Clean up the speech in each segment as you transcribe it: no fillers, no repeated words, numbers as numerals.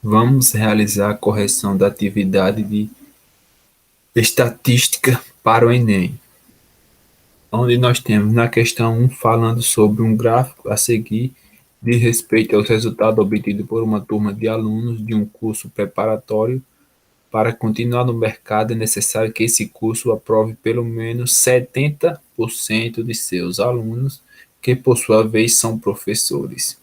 Vamos realizar a correção da atividade de estatística para o Enem, onde nós temos na questão 1 falando sobre um gráfico a seguir de respeito aos resultados obtidos por uma turma de alunos de um curso preparatório. Para continuar no mercado, é necessário que esse curso aprove pelo menos 70% de seus alunos, que por sua vez são professores.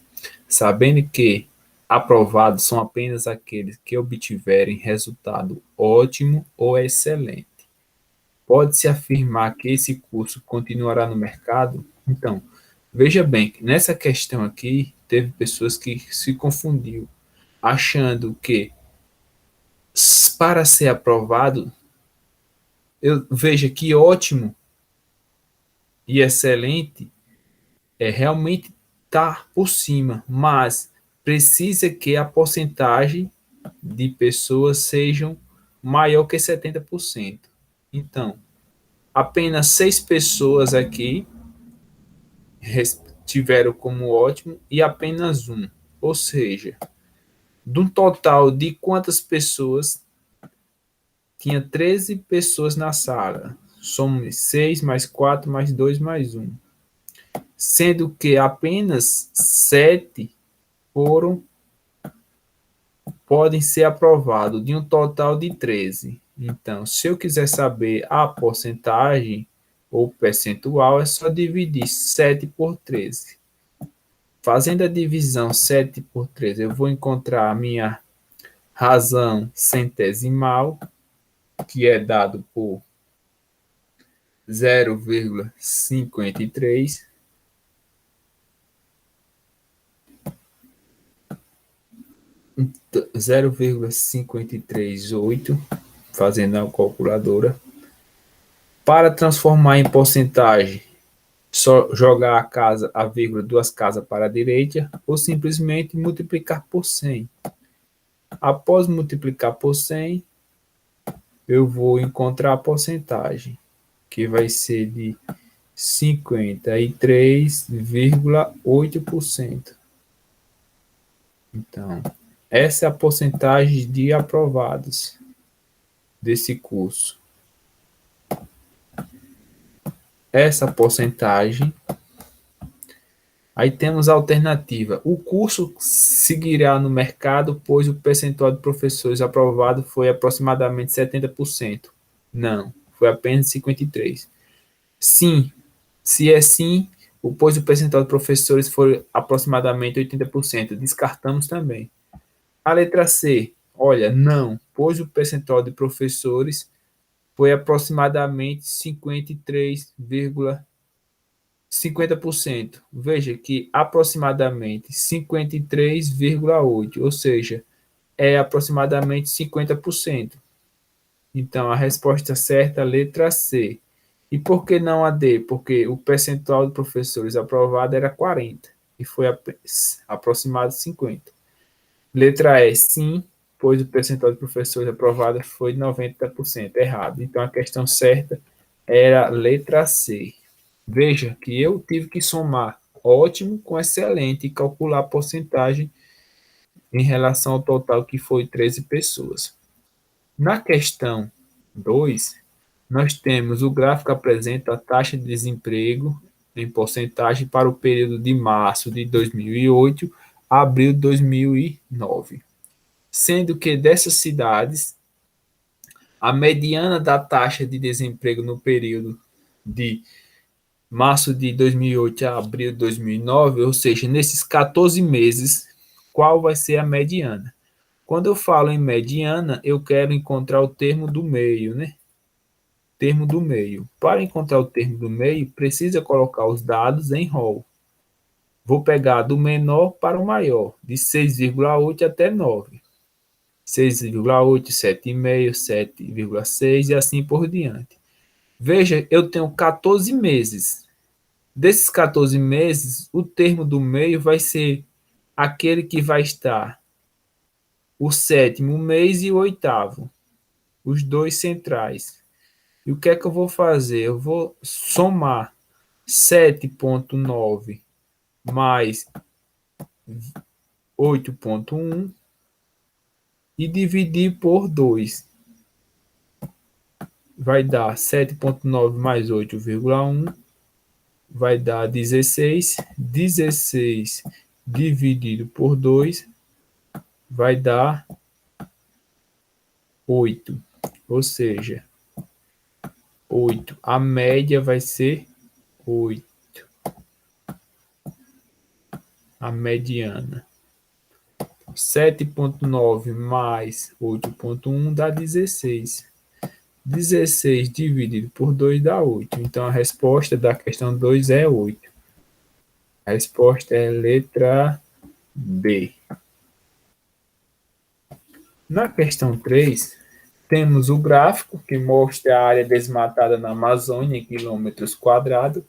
Sabendo que aprovados são apenas aqueles que obtiverem resultado ótimo ou excelente. Pode-se afirmar que esse curso continuará no mercado? Então, veja bem, nessa questão aqui, teve pessoas que se confundiu, achando que para ser aprovado, eu veja que ótimo e excelente é realmente estar por cima, mas precisa que a porcentagem de pessoas sejam maior que 70%. Então, apenas 6 pessoas aqui tiveram como ótimo e apenas um. Ou seja, de um total de quantas pessoas, tinha 13 pessoas na sala. Somos 6 mais 4 mais 2 mais um. Sendo que apenas 7 foram podem ser aprovados de um total de 13. Então, se eu quiser saber a porcentagem ou percentual, é só dividir 7 por 13. Fazendo a divisão 7 por 13, eu vou encontrar a minha razão centesimal, que é dado por 0,53. 0,538, fazendo a calculadora. Para transformar em porcentagem, só jogar a vírgula, duas casas para a direita, ou simplesmente multiplicar por 100. Após multiplicar por 100, eu vou encontrar a porcentagem, que vai ser de 53,8%. Então, essa é a porcentagem de aprovados desse curso. Essa porcentagem. Aí temos a alternativa. O curso seguirá no mercado, pois o percentual de professores aprovados foi aproximadamente 70%. Não, foi apenas 53%. Sim, se é sim, pois o percentual de professores foi aproximadamente 80%. Descartamos também. A letra C, olha, não, pois o percentual de professores foi aproximadamente 50%. Veja que aproximadamente 53,8%, ou seja, é aproximadamente 50%. Então, a resposta certa é a letra C. E por que não a D? Porque o percentual de professores aprovado era 40% e foi aproximado 50%. Letra E, sim, pois o percentual de professores aprovados foi 90%. Errado. Então, a questão certa era a letra C. Veja que eu tive que somar ótimo com excelente e calcular a porcentagem em relação ao total, que foi 13 pessoas. Na questão 2, nós temos o gráfico apresenta a taxa de desemprego em porcentagem para o período de março de 2008 a abril de 2009, sendo que dessas cidades, a mediana da taxa de desemprego no período de março de 2008 a abril de 2009, ou seja, nesses 14 meses, qual vai ser a mediana? Quando eu falo em mediana, eu quero encontrar o termo do meio, né? Termo do meio. Para encontrar o termo do meio, precisa colocar os dados em rol. Vou pegar do menor para o maior, de 6,8 até 9. 6,8, 7,5, 7,6 e assim por diante. Veja, eu tenho 14 meses. Desses 14 meses, o termo do meio vai ser aquele que vai estar o sétimo mês e o oitavo, os dois centrais. E o que é que eu vou fazer? Eu vou somar 7,9 mais 8,1 e dividir por 2. Vai dar 7,9 mais 8,1. Vai dar 16. 16 dividido por 2 vai dar 8. Ou seja, 8. A média vai ser 8. A mediana. 7,9 mais 8,1 dá 16. 16 dividido por 2 dá 8. Então, a resposta da questão 2 é 8. A resposta é letra B. Na questão 3, temos o gráfico que mostra a área desmatada na Amazônia em quilômetros quadrados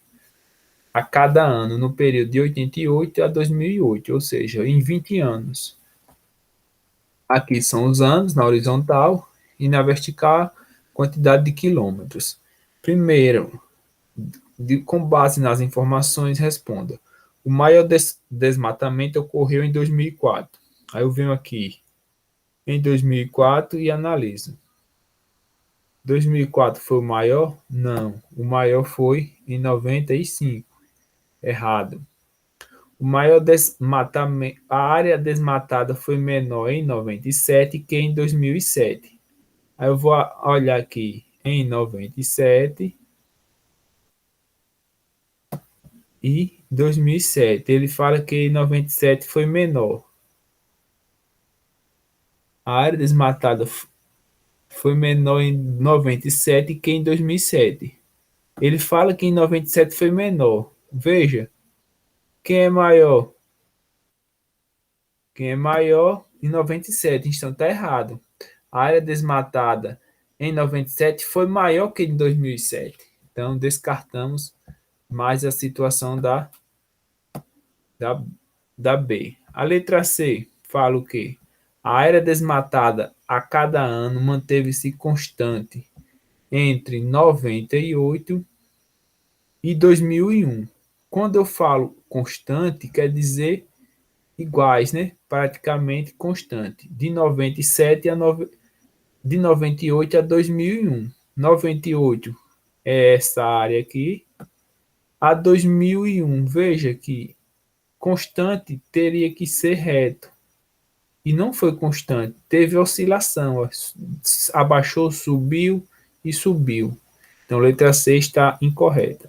a cada ano no período de 88 a 2008, ou seja, em 20 anos. Aqui são os anos na horizontal e na vertical quantidade de quilômetros. Primeiro, com base nas informações, responda. O maior desmatamento ocorreu em 2004. Aí eu venho aqui em 2004 e analiso. 2004 foi o maior? Não. O maior foi em 95. Errado. O maior desmatamento, a área desmatada foi menor em 97 que em 2007. Aí eu vou olhar aqui em 97 e 2007. Ele fala que em 97 foi menor. A área desmatada foi menor em 97 que em 2007. Ele fala que em 97 foi menor. Veja, quem é maior? Quem é maior em 97, então está errado. A área desmatada em 97 foi maior que em 2007. Então, descartamos mais a situação da, da B. A letra C fala o quê? A área desmatada a cada ano manteve-se constante entre 98 e 2001. Quando eu falo constante, quer dizer iguais, né? Praticamente constante. De 97 a de 98 a 2001. 98 é essa área aqui. A 2001, veja que constante teria que ser reto. E não foi constante, teve oscilação. Ó. Abaixou, subiu e subiu. Então, letra C está incorreta.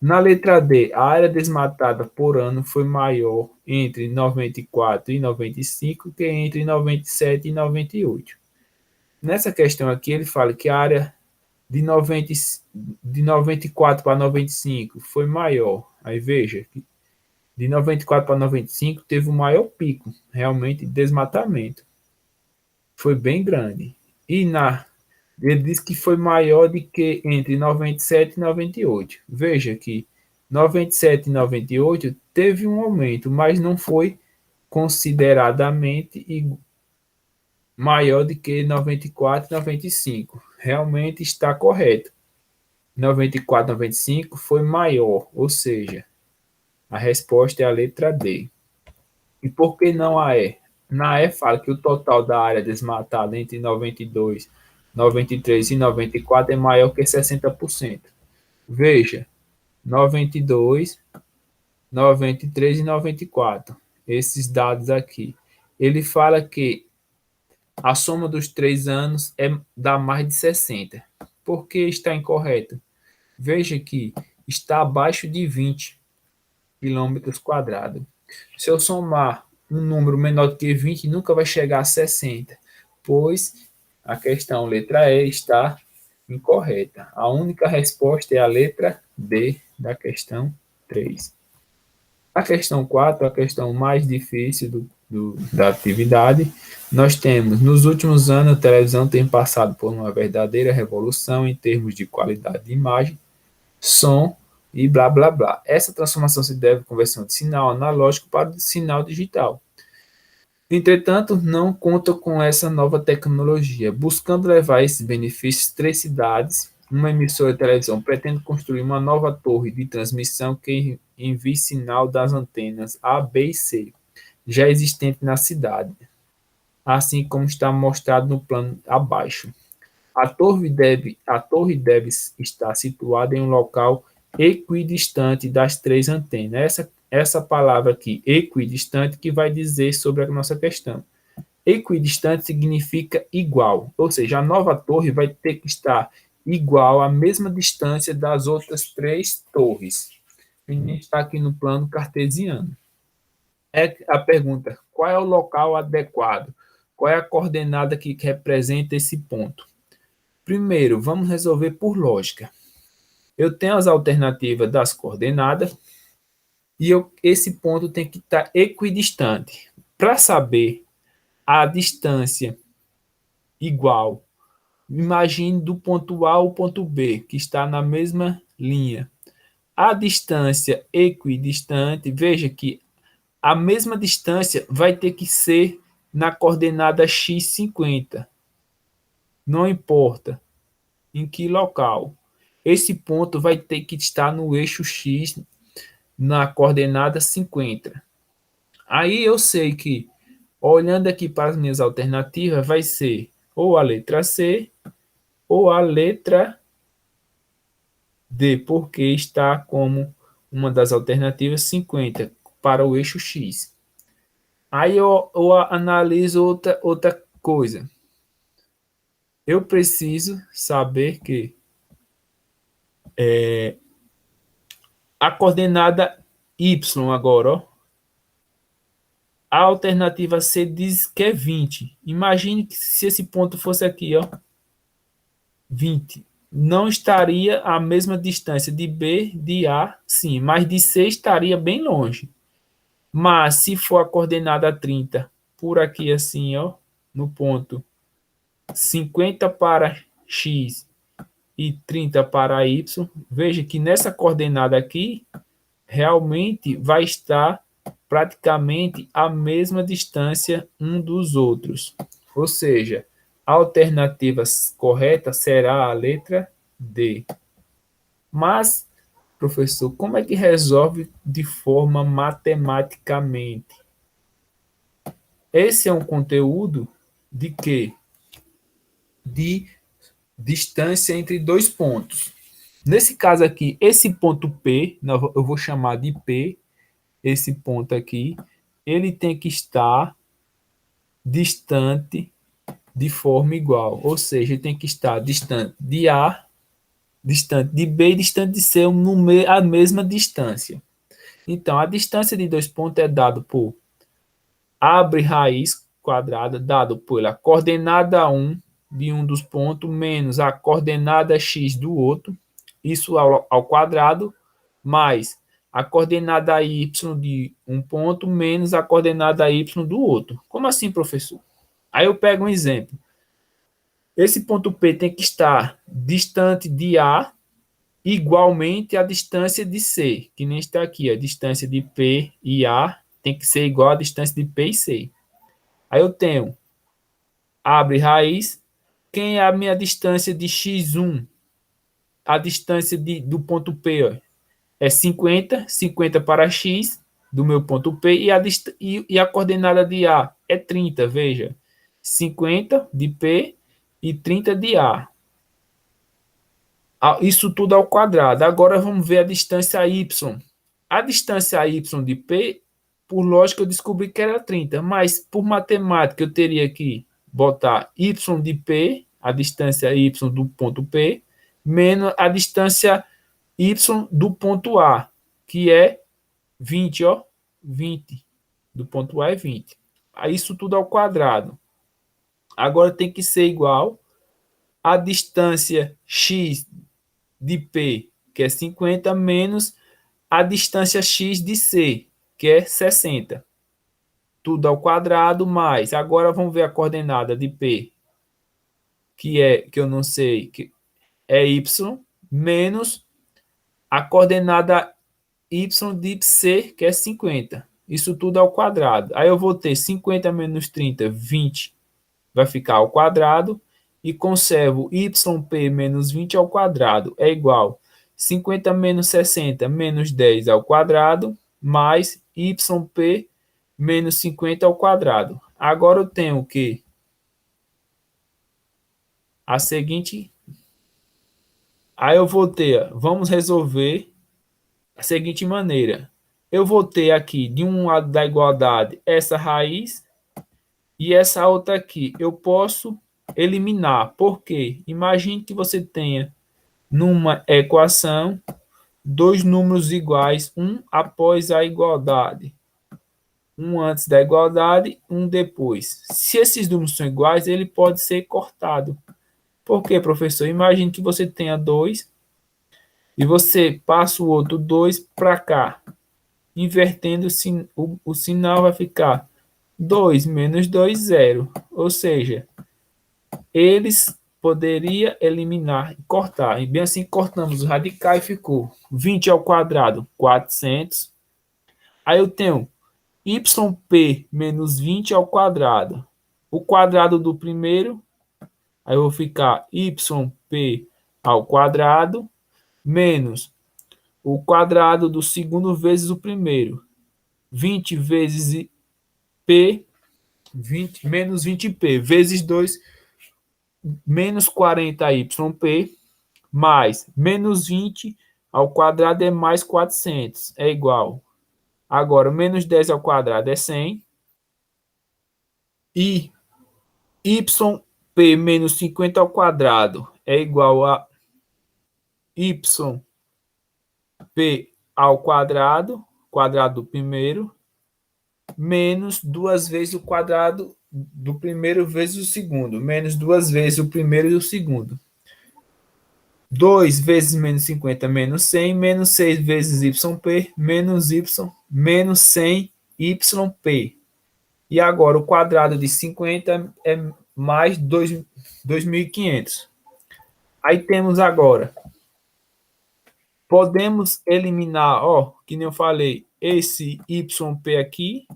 Na letra D, a área desmatada por ano foi maior entre 94 e 95 que entre 97 e 98. Nessa questão aqui, ele fala que a área de 94 para 95 foi maior. Aí veja, de 94 para 95 teve o maior pico, realmente, de desmatamento. Foi bem grande. Ele diz que foi maior do que entre 97 e 98. Veja que 97 e 98 teve um aumento, mas não foi consideradamente maior do que 94 e 95. Realmente está correto. 94 e 95 foi maior, ou seja, a resposta é a letra D. E por que não a E? Na E fala que o total da área desmatada entre 92, 93 e 94 é maior que 60%. Veja, 92, 93 e 94. Esses dados aqui. Ele fala que a soma dos 3 anos dá mais de 60. Por que está incorreto? Veja que está abaixo de 20 quilômetros quadrados. Se eu somar um número menor do que 20, nunca vai chegar a 60, pois a questão letra E está incorreta. A única resposta é a letra D da questão 3. A questão 4, a questão mais difícil da atividade, nós temos, nos últimos anos, a televisão tem passado por uma verdadeira revolução em termos de qualidade de imagem, som e blá blá blá. Essa transformação se deve à conversão de sinal analógico para o sinal digital. Entretanto, não conta com essa nova tecnologia. Buscando levar esses benefícios, 3 cidades, uma emissora de televisão pretende construir uma nova torre de transmissão que envie sinal das antenas A, B e C, já existente na cidade. assim como está mostrado no plano abaixo. A torre deve estar situada em um local equidistante das três antenas. Essa palavra aqui, equidistante, que vai dizer sobre a nossa questão. Equidistante significa igual, ou seja, a nova torre vai ter que estar igual à mesma distância das outras três torres. A gente está aqui no plano cartesiano. É a pergunta: qual é o local adequado? Qual é a coordenada que representa esse ponto? Primeiro, vamos resolver por lógica. Eu tenho as alternativas das coordenadas e esse ponto tem que estar equidistante. Para saber a distância igual, imagine do ponto A ao ponto B, que está na mesma linha. A distância equidistante, veja que a mesma distância vai ter que ser na coordenada x50. Não importa em que local. Esse ponto vai ter que estar no eixo x na coordenada 50. Aí eu sei que, olhando aqui para as minhas alternativas, vai ser ou a letra C ou a letra D, porque está como uma das alternativas 50 para o eixo X. Aí eu analiso outra coisa. Eu preciso saber que a coordenada Y agora, ó, a alternativa C diz que é 20. Imagine que se esse ponto fosse aqui, ó, 20. Não estaria a mesma distância de B, de A, sim, mas de C estaria bem longe. Mas se for a coordenada 30, por aqui assim, ó, no ponto 50 para X e 30 para Y, veja que nessa coordenada aqui, realmente vai estar praticamente a mesma distância um dos outros. Ou seja, a alternativa correta será a letra D. Mas, professor, como é que resolve de forma matematicamente? Esse é um conteúdo de quê? De distância entre dois pontos. Nesse caso aqui, esse ponto P, eu vou chamar de P, esse ponto aqui, ele tem que estar distante de forma igual, ou seja, ele tem que estar distante de A, distante de B e distante de C a mesma distância. Então, a distância de dois pontos é dado por abre raiz quadrada, dado pela coordenada 1 de um dos pontos, menos a coordenada x do outro, isso ao quadrado, mais a coordenada y de um ponto, menos a coordenada y do outro. Como assim, professor? Aí eu pego um exemplo. Esse ponto P tem que estar distante de A igualmente à distância de C, que nem está aqui. A distância de P e A tem que ser igual à distância de P e C. Aí eu tenho, abre raiz, quem é a minha distância de x1? A distância do ponto P, ó, é 50, 50 para x do meu ponto P e a coordenada de A é 30, veja. 50 de P e 30 de A. Isso tudo ao quadrado. Agora vamos ver a distância y. A distância y de P, por lógica, eu descobri que era 30, mas por matemática eu teria que botar y de P, a distância y do ponto P, menos a distância y do ponto A, que é 20, ó, 20. Do ponto A é 20. Aí isso tudo ao quadrado. Agora tem que ser igual a distância x de P, que é 50, menos a distância x de C, que é 60. Tudo ao quadrado, mais. Agora vamos ver a coordenada de P, que eu não sei, que é y, menos a coordenada y de C, que é 50. Isso tudo ao quadrado. Aí eu vou ter 50 menos 30, 20, vai ficar ao quadrado, e conservo yp menos 20 ao quadrado é igual 50 menos 60 menos 10 ao quadrado, mais yp menos 50 ao quadrado. Agora eu tenho o quê? A seguinte. Aí eu vou ter, vamos resolver da seguinte maneira. Eu vou ter aqui, de um lado da igualdade, essa raiz e essa outra aqui. Eu posso eliminar. Por quê? Imagine que você tenha numa equação dois números iguais, um após a igualdade. Um antes da igualdade, um depois. Se esses números são iguais, ele pode ser cortado. Por quê, professor? Imagine que você tenha dois e você passa o outro 2 para cá. Invertendo o sinal vai ficar 2 menos 2, 0. Ou seja, eles poderia eliminar, cortar. E bem assim cortamos o radical e ficou 20 ao quadrado, 400. Aí eu tenho yp menos 20 ao quadrado. O quadrado do primeiro, aí eu vou ficar yp ao quadrado menos o quadrado do segundo vezes o primeiro. 20 vezes P, 20, menos 20P, vezes 2, menos 40YP, mais menos 20 ao quadrado é mais 400, é igual. Agora, menos 10 ao quadrado é 100. E YP menos 50 ao quadrado é igual a YP ao quadrado, quadrado do primeiro, menos duas vezes o quadrado do primeiro vezes o segundo, menos duas vezes o primeiro e o segundo. 2 vezes menos 50 menos 100, menos 6 vezes yp, menos y, menos 100 yp. E agora o quadrado de 50 é mais 2.500. Aí temos agora, podemos eliminar, ó, que nem eu falei, esse yp aqui,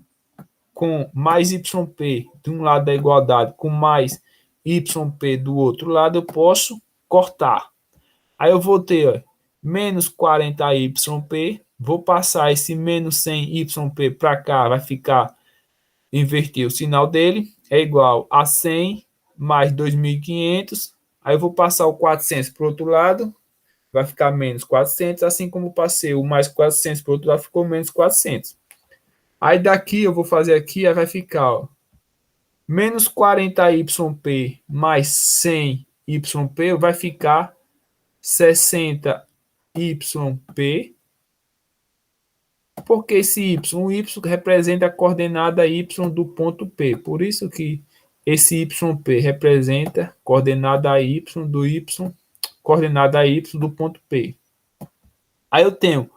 com mais YP de um lado da igualdade, com mais YP do outro lado, eu posso cortar. Aí eu vou ter ó, menos 40YP, vou passar esse menos 100YP para cá, vai ficar, inverter o sinal dele, é igual a 100 mais 2.500, aí eu vou passar o 400 para o outro lado, vai ficar menos 400, assim como passei o mais 400 para o outro lado, ficou menos 400. Aí daqui eu vou fazer aqui, aí vai ficar ó, menos 40YP mais 100YP vai ficar 60YP. Porque esse Y? O Y representa a coordenada Y do ponto P. Por isso que esse YP representa a coordenada Y do Y, coordenada Y do ponto P. Aí eu tenho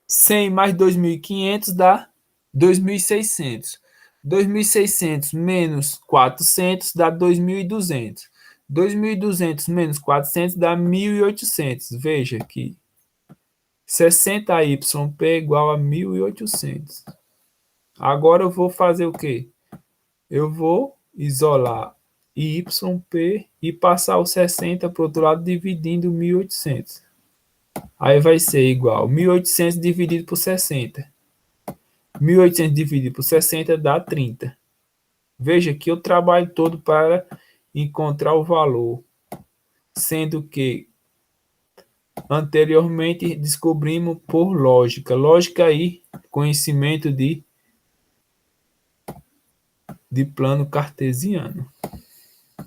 100 mais 2.500 dá 2.600. 2.600 menos 400 dá 2.200. 2.200 menos 400 dá 1.800. Veja que 60YP é igual a 1.800. Agora eu vou fazer o quê? Eu vou isolar YP e passar o 60 para o outro lado dividindo 1.800. Aí vai ser igual 1.800 dividido por 60. 1.800 dividido por 60 dá 30. Veja que eu trabalho todo para encontrar o valor, sendo que anteriormente descobrimos por lógica. Lógica aí, conhecimento de plano cartesiano.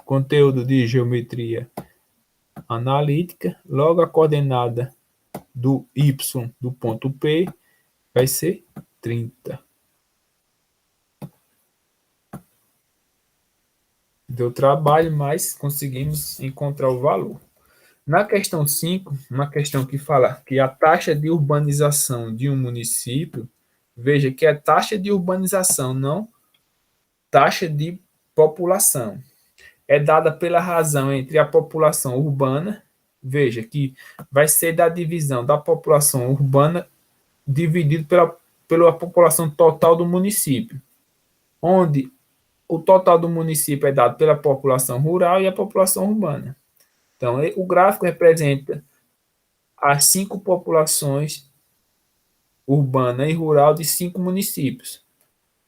Conteúdo de geometria analítica. Logo a coordenada do Y do ponto P vai ser 30. Deu trabalho, mas conseguimos encontrar o valor. Na questão 5, uma questão que fala que a taxa de urbanização de um município, veja que é taxa de urbanização, não taxa de população, é dada pela razão entre a população urbana, veja que vai ser da divisão da população urbana dividido pela população total do município, onde o total do município é dado pela população rural e a população urbana. Então, o gráfico representa as 5 populações urbana e rural de 5 municípios.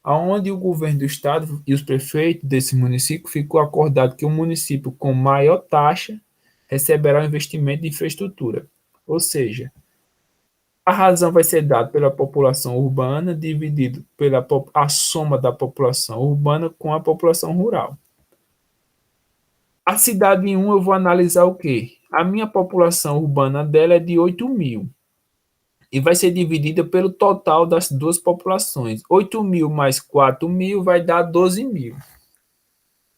Onde o governo do estado e os prefeitos desse município ficou acordado que o município com maior taxa receberá o investimento de infraestrutura. Ou seja, a razão vai ser dada pela população urbana dividido pela a soma da população urbana com a população rural. A cidade 1 eu vou analisar o quê? A minha população urbana dela é de 8.000 e vai ser dividida pelo total das duas populações. 8.000 mais 4.000 vai dar 12.000.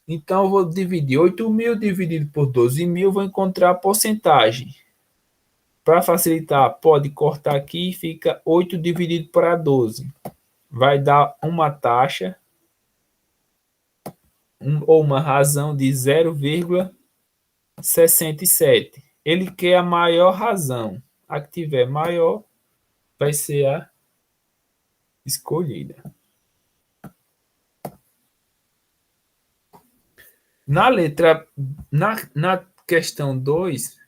Então, eu vou dividir 8.000 dividido por 12.000, vou encontrar a porcentagem. Para facilitar, pode cortar aqui e fica 8 dividido para 12. Vai dar uma taxa ou uma razão de 0,67. Ele quer a maior razão. A que tiver maior vai ser a escolhida. Na letra, na questão 2,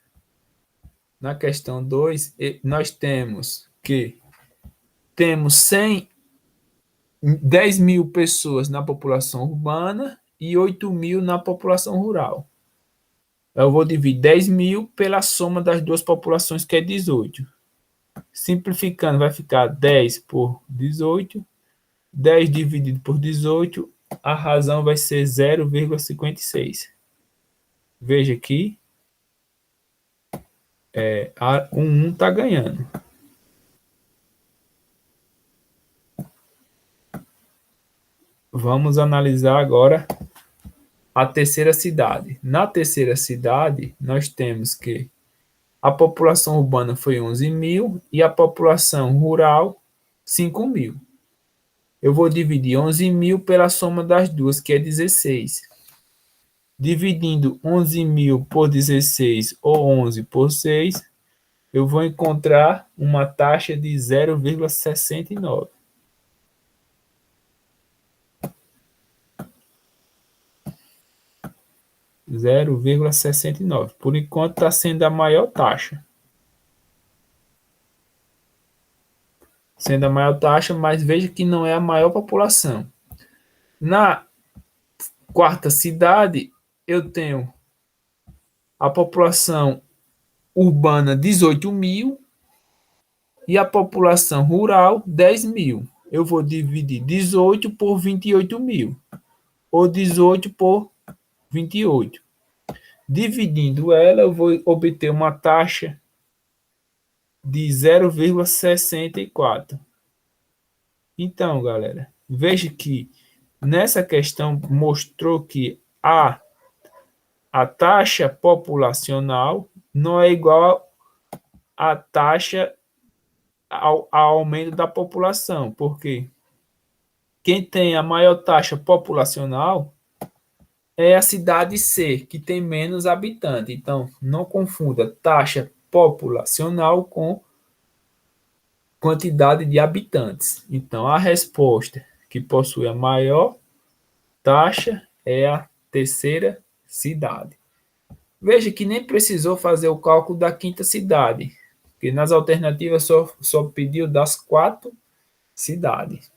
nós temos que temos 10.000 pessoas na população urbana e 8.000 na população rural. Eu vou dividir 10.000 pela soma das duas populações, que é 18. Simplificando, vai ficar 10 por 18. 10 dividido por 18, a razão vai ser 0,56. Veja aqui, o 1 está ganhando. Vamos analisar agora a terceira cidade. Na terceira cidade, nós temos que a população urbana foi 11.000 e a população rural 5.000. Eu vou dividir 11.000 pela soma das duas, que é 16. Dividindo 11.000 por 16 ou 11 por 6, eu vou encontrar uma taxa de 0,69. Por enquanto está sendo a maior taxa. Sendo a maior taxa, mas veja que não é a maior população. Na quarta cidade, eu tenho a população urbana 18.000 e a população rural 10.000. Eu vou dividir 18 por 28.000, ou 18 por 28. Dividindo ela, eu vou obter uma taxa de 0,64. Então, galera, veja que nessa questão mostrou que a taxa populacional não é igual à taxa ao aumento da população, porque quem tem a maior taxa populacional é a cidade C, que tem menos habitantes. Então, não confunda taxa populacional com quantidade de habitantes. Então, a resposta que possui a maior taxa é a terceira cidade. Veja que nem precisou fazer o cálculo da quinta cidade, porque nas alternativas só pediu das 4 cidades.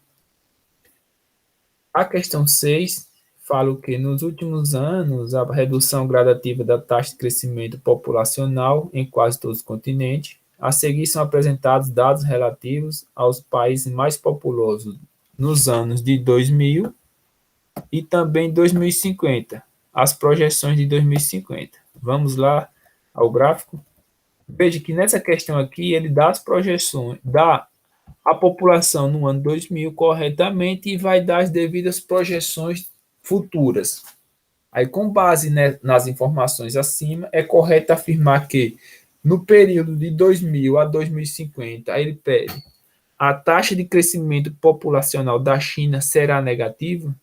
A questão 6 fala que nos últimos anos a redução gradativa da taxa de crescimento populacional em quase todos os continentes. A seguir são apresentados dados relativos aos países mais populosos nos anos de 2000 e também 2050, as projeções de 2050. Vamos lá ao gráfico. Veja que nessa questão aqui ele dá as projeções, dá a população no ano 2000 corretamente e vai dar as devidas projeções futuras. Aí, com base nas informações acima, é correto afirmar que no período de 2000 a 2050, aí ele pede, a taxa de crescimento populacional da China será negativa?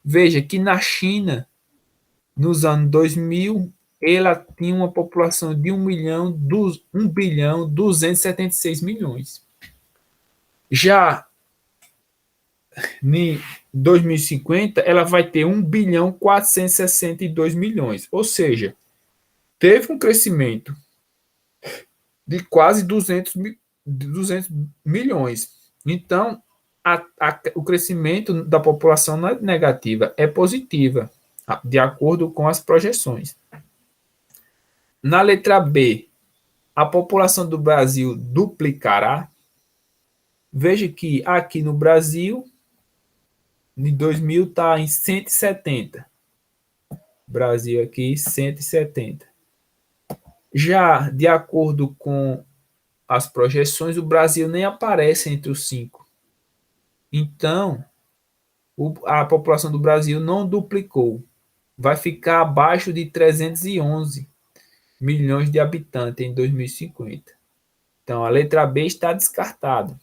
Veja que na China, nos anos 2000, ela tinha uma população de 1.276 milhões. Já em 2050, ela vai ter 1.462 milhões. Ou seja, teve um crescimento de quase 200 milhões. Então, o crescimento da população não é negativa, é positiva, de acordo com as projeções. Na letra B, a população do Brasil duplicará. Veja que aqui no Brasil, em 2000 está em 170. Brasil aqui, 170. Já de acordo com as projeções, o Brasil nem aparece entre os 5. Então, a população do Brasil não duplicou. Vai ficar abaixo de 311 milhões de habitantes em 2050. Então, a letra B está descartada.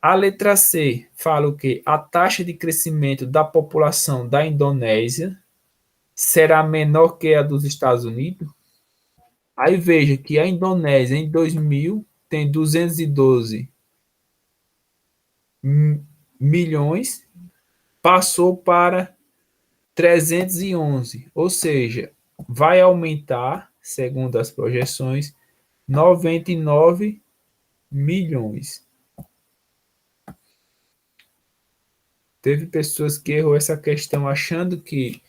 A letra C fala o quê? A taxa de crescimento da população da Indonésia será menor que a dos Estados Unidos. Aí veja que a Indonésia, em 2000, tem 212 milhões, passou para 311, ou seja, vai aumentar, segundo as projeções, 99 milhões. Teve pessoas que errou essa questão achando que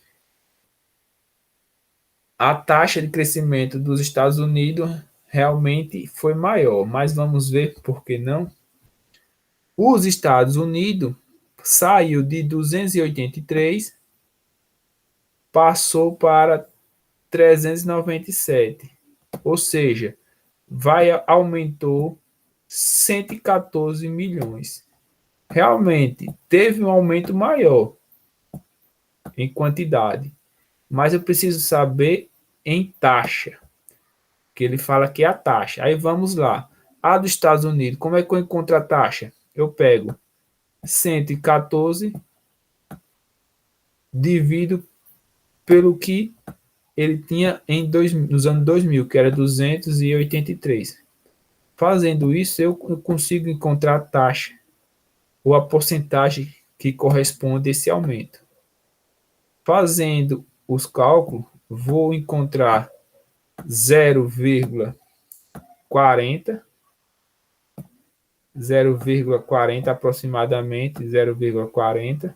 a taxa de crescimento dos Estados Unidos realmente foi maior, mas vamos ver por que não. Os Estados Unidos saiu de 283, passou para 397, ou seja, aumentou 114 milhões. Realmente teve um aumento maior em quantidade, mas eu preciso saber em taxa, que ele fala que é a taxa. Aí vamos lá. A dos Estados Unidos, como é que eu encontro a taxa? Eu pego 114, divido pelo que ele tinha nos anos 2000, que era 283. Fazendo isso, eu consigo encontrar a taxa ou a porcentagem que corresponde a esse aumento. Fazendo os cálculos, vou encontrar 0,40, 0,40 aproximadamente, 0,40,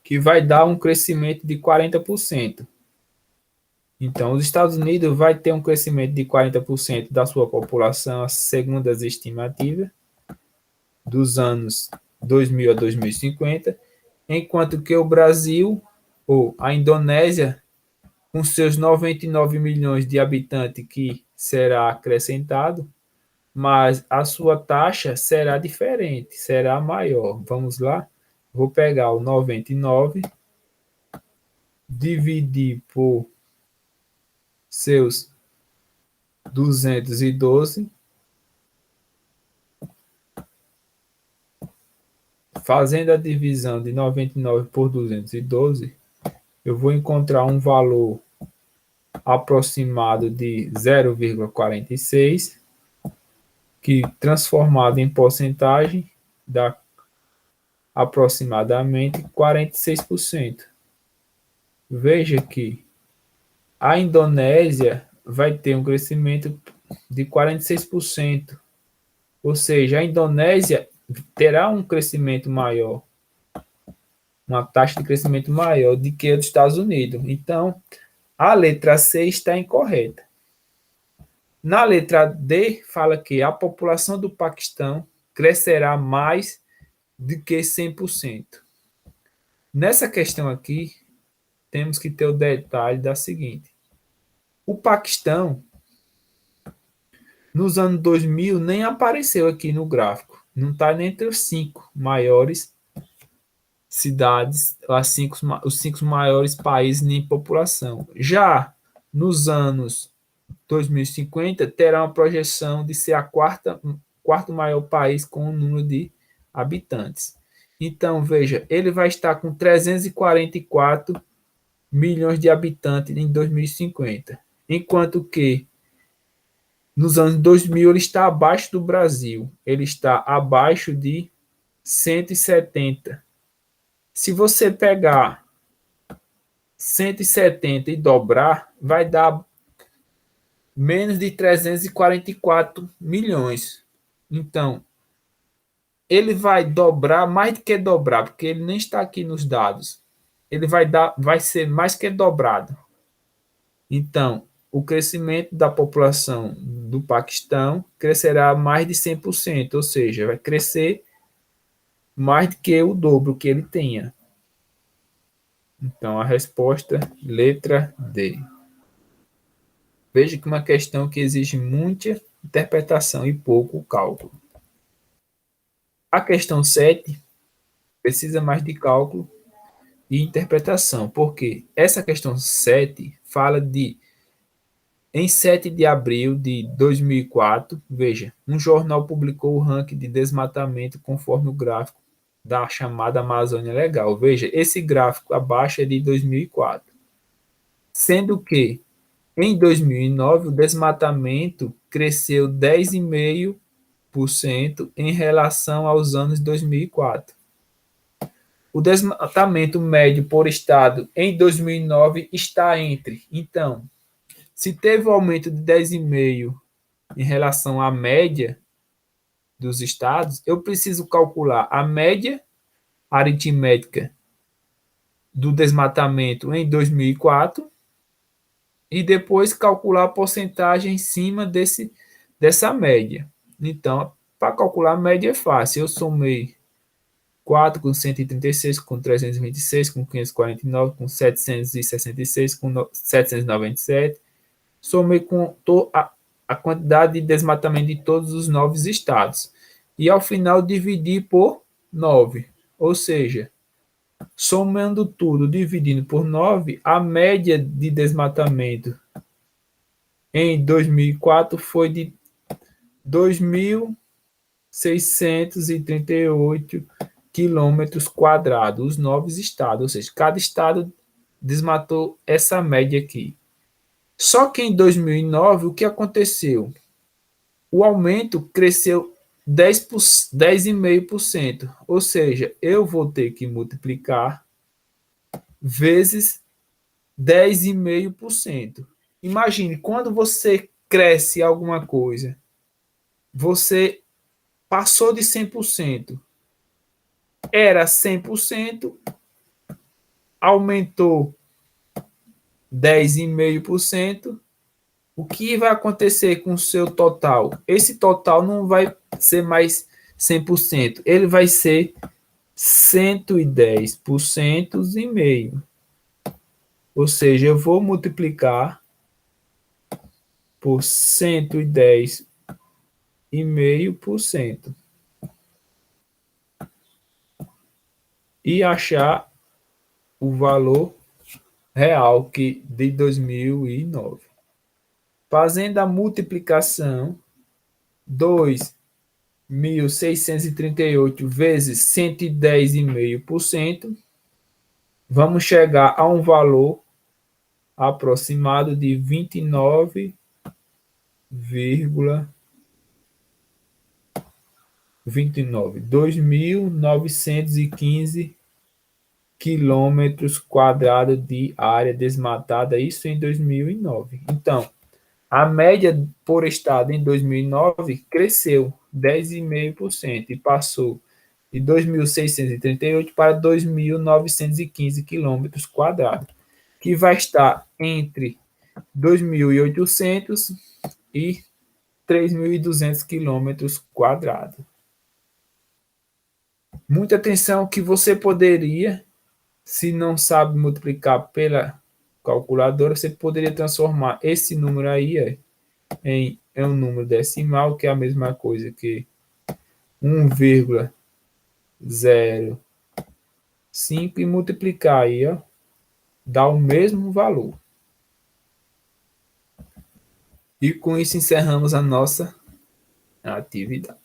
que vai dar um crescimento de 40%. Então, os Estados Unidos vai ter um crescimento de 40% da sua população, segundo as estimativas, dos anos 2000 a 2050, enquanto que o Brasil, ou a Indonésia, com seus 99 milhões de habitantes que será acrescentado, mas a sua taxa será diferente, será maior. Vamos lá? Vou pegar o 99, dividir por seus 212, fazendo a divisão de 99 por 212, eu vou encontrar um valor aproximado de 0,46, que transformado em porcentagem dá aproximadamente 46%. Veja que a Indonésia vai ter um crescimento de 46%, ou seja, a Indonésia terá um crescimento maior, uma taxa de crescimento maior do que a dos Estados Unidos. Então, a letra C está incorreta. Na letra D, fala que a população do Paquistão crescerá mais do que 100%. Nessa questão aqui, temos que ter o detalhe da seguinte. O Paquistão, nos anos 2000, nem apareceu aqui no gráfico. Não está nem entre os 5 maiores cidades, os 5 maiores países em população. Já nos anos 2050, terá uma projeção de ser quarto maior país com o número de habitantes. Então, veja, ele vai estar com 344 milhões de habitantes em 2050, enquanto que nos anos 2000 ele está abaixo do Brasil, ele está abaixo de 170. Se você pegar 170 e dobrar, vai dar menos de 344 milhões. Então, ele vai dobrar, mais do que dobrar, porque ele nem está aqui nos dados. Ele vai ser mais que dobrado. Então, o crescimento da população do Paquistão crescerá mais de 100%, ou seja, vai crescer mais do que o dobro que ele tinha. Então, a resposta, letra D. Veja que uma questão que exige muita interpretação e pouco cálculo. A questão 7 precisa mais de cálculo e interpretação, porque essa questão 7 fala de em 7 de abril de 2004, veja, um jornal publicou o ranking de desmatamento conforme o gráfico da chamada Amazônia Legal. Veja, esse gráfico abaixo é de 2004. Sendo que, em 2009, o desmatamento cresceu 10,5% em relação aos anos 2004. O desmatamento médio por estado em 2009 está entre, então, se teve um aumento de 10,5% em relação à média dos estados, eu preciso calcular a média aritmética do desmatamento em 2004 e depois calcular a porcentagem em cima dessa média. Então, para calcular a média é fácil. Eu somei 4 com 136, com 326, com 549, com 766, com 797. Somei com a quantidade de desmatamento de todos os 9 estados. E ao final dividi por 9. Ou seja, somando tudo, dividindo por 9, a média de desmatamento em 2004 foi de 2.638 quilômetros quadrados, os 9 estados, ou seja, cada estado desmatou essa média aqui. Só que em 2009, o que aconteceu? O aumento cresceu 10,5%, ou seja, eu vou ter que multiplicar vezes 10,5%. Imagine, quando você cresce alguma coisa, você passou de 100%, era 100%, aumentou 10,5%, o que vai acontecer com o seu total? Esse total não vai ser mais 100%, ele vai ser 110% e meio. Ou seja, eu vou multiplicar por 110,5% e achar o valor real que de 2009. Fazendo a multiplicação, 2.638 vezes 110,5%, vamos chegar a um valor aproximado de 2.915 quilômetros quadrados de área desmatada, isso em 2009. Então, a média por estado em 2009 cresceu 10,5% e passou de 2.638 para 2.915 quilômetros quadrados, que vai estar entre 2.800 e 3.200 quilômetros quadrados. Muita atenção que você poderia, se não sabe multiplicar pela calculadora, você poderia transformar esse número aí em um número decimal, que é a mesma coisa que 1,05 e multiplicar aí, ó, dá o mesmo valor. E com isso encerramos a nossa atividade.